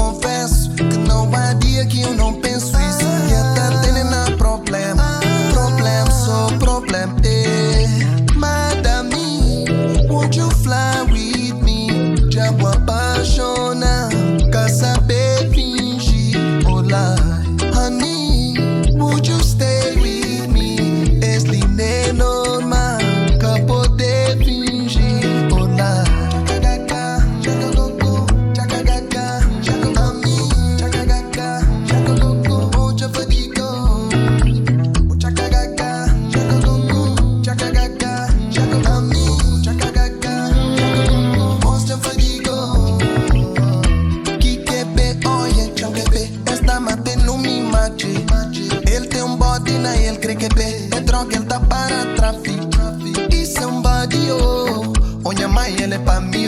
confesso que não há dia que eu não penso isso. Que até tem na problema, problema, só problema. Madame, would you fly with me? Já vou apaixonar, quer saber fingir. Olá, honey, would you stay with me? Esse não é normal, quer poder fingir. Olá. Ele tem body, na ele crê que é droga, ele tá para tráfico. Isso é body, oh. Olha mãe, ele é pra mim.